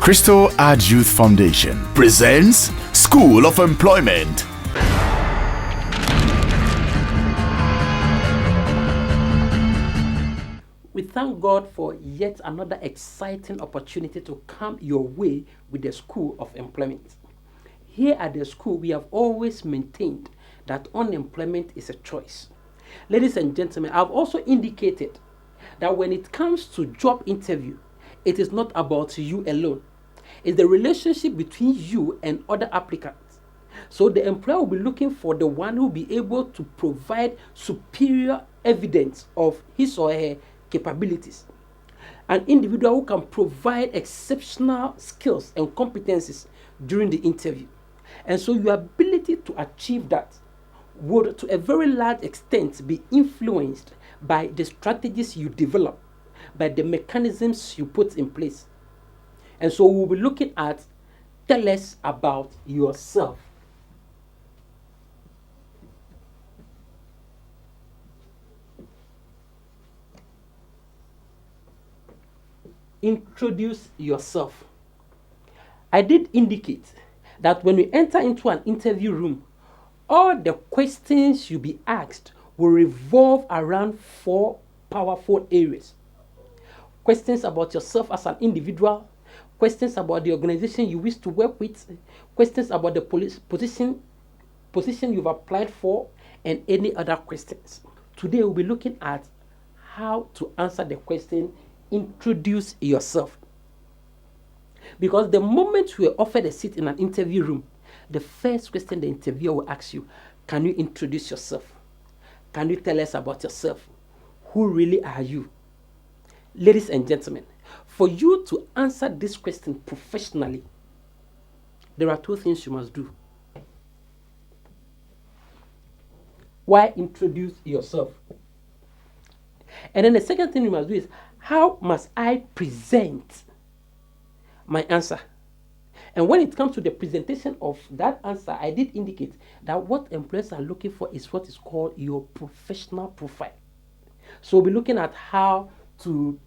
Crystal Art Youth Foundation presents School of Employment. We thank God for yet another exciting opportunity to come your way with the School of Employment. Here at the school, we have always maintained that unemployment is a choice. Ladies and gentlemen, I've also indicated that when it comes to job interview, it is not about you alone. It's the relationship between you and other applicants. So the employer will be looking for the one who will be able to provide superior evidence of his or her capabilities. An individual who can provide exceptional skills and competencies during the interview. And so your ability to achieve that would to a very large extent be influenced by the strategies you develop, by the mechanisms you put in place. And so we'll be looking at tell us about yourself. Introduce yourself. I did indicate that when you enter into an interview room, all the questions you'll be asked will revolve around 4 powerful areas. Questions about yourself as an individual, questions about the organization you wish to work with, questions about the position you've applied for, and any other questions. Today we'll be looking at how to answer the question, introduce yourself. Because the moment you are offered a seat in an interview room, the first question the interviewer will ask you, can you introduce yourself? Can you tell us about yourself? Who really are you? Ladies and gentlemen, for you to answer this question professionally, there are 2 things you must do. Why introduce yourself? And then the second thing you must do is, how must I present my answer? And when it comes to the presentation of that answer, I did indicate that what employers are looking for is what is called your professional profile. So we'll be looking at how to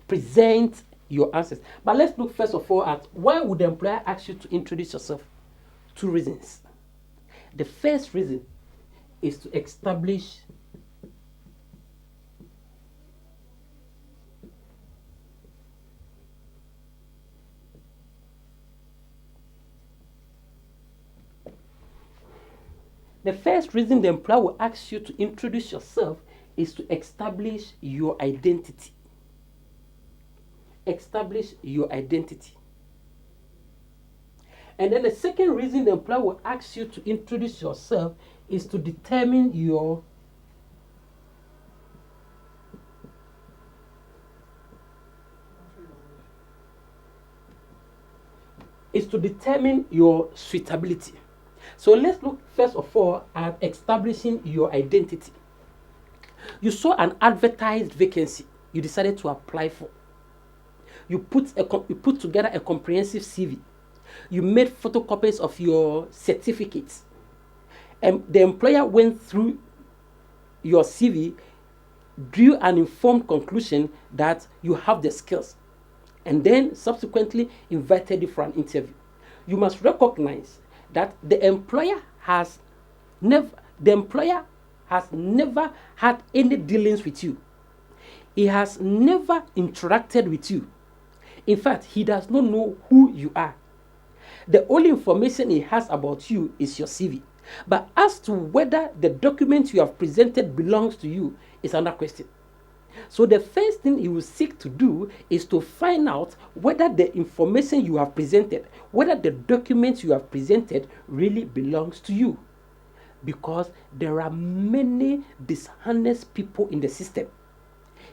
present your answers. But let's look first of all at why would the employer ask you to introduce yourself? 2 reasons. The first reason is to establish the employer will ask you to introduce yourself is to establish your identity. Establish your identity. And then the second reason the employer will ask you to introduce yourself is to determine your suitability. So let's look first of all at establishing your identity. You saw an advertised vacancy you decided to apply for. You put together a comprehensive CV. You made photocopies of your certificates. And the employer went through your CV, drew an informed conclusion that you have the skills, and then subsequently invited you for an interview. You must recognize that the employer has never had any dealings with you. He has never interacted with you. In fact, he does not know who you are. The only information he has about you is your CV. But as to whether the document you have presented belongs to you is another question. So the first thing he will seek to do is to find out whether the information you have presented, whether the document you have presented really belongs to you. Because there are many dishonest people in the system.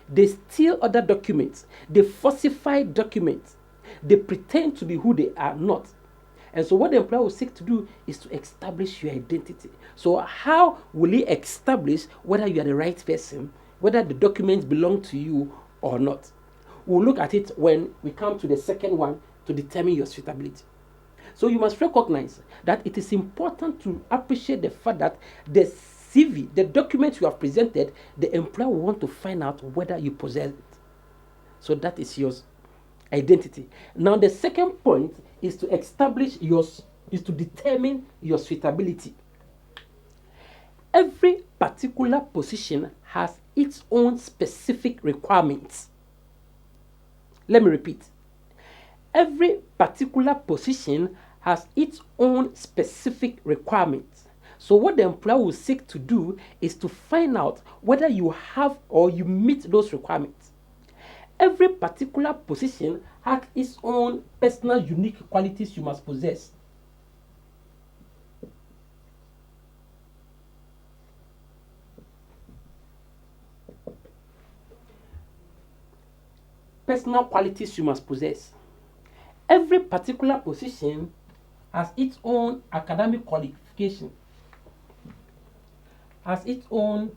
They steal other documents. They falsify documents. They pretend to be who they are not. And so what the employer will seek to do is to establish your identity. So how will he establish whether you are the right person, whether the documents belong to you or not? We'll look at it when we come to the second one, to determine your suitability. So you must recognize that it is important to appreciate the fact that the CV, the document you have presented, the employer will want to find out whether you possess it. So that is yours. identity. Now, the second point is to determine your suitability. Every particular position has its own specific requirements. Let me repeat. Every particular position has its own specific requirements. So what the employer will seek to do is to find out whether you have or you meet those requirements. Every particular position has its own personal unique qualities you must possess. Personal qualities you must possess. Every particular position has its own academic qualification, has its own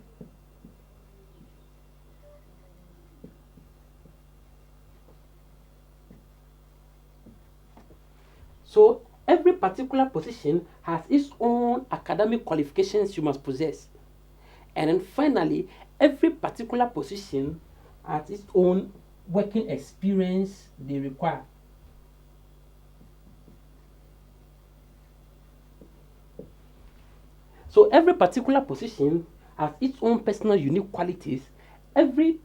so every particular position has its own academic qualifications you must possess. And then finally, every particular position has its own working experience they require. So every particular position has its own personal unique qualities. Every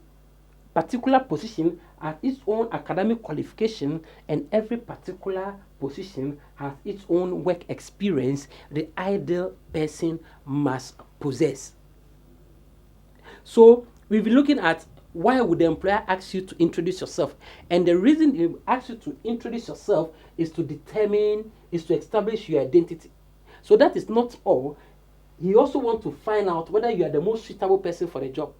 particular position has its own academic qualification, and every particular position has its own work experience the ideal person must possess. So we'll be looking at why would the employer ask you to introduce yourself, and the reason he asks you to introduce yourself is to establish your identity. So that is not all. He also wants to find out whether you are the most suitable person for the job.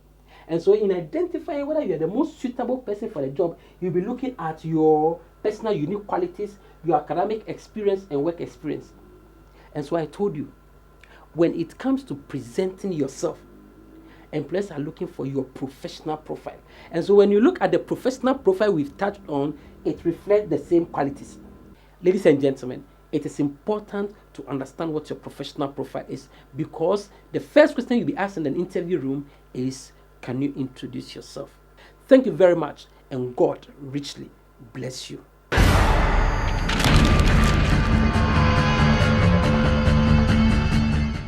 And so in identifying whether you are the most suitable person for the job, you'll be looking at your personal unique qualities, your academic experience and work experience. And so I told you, when it comes to presenting yourself, employers are looking for your professional profile. And so when you look at the professional profile we've touched on, it reflects the same qualities. Ladies and gentlemen, it is important to understand what your professional profile is, because the first question you'll be asked in an interview room is, can you introduce yourself? Thank you very much, and God richly bless you.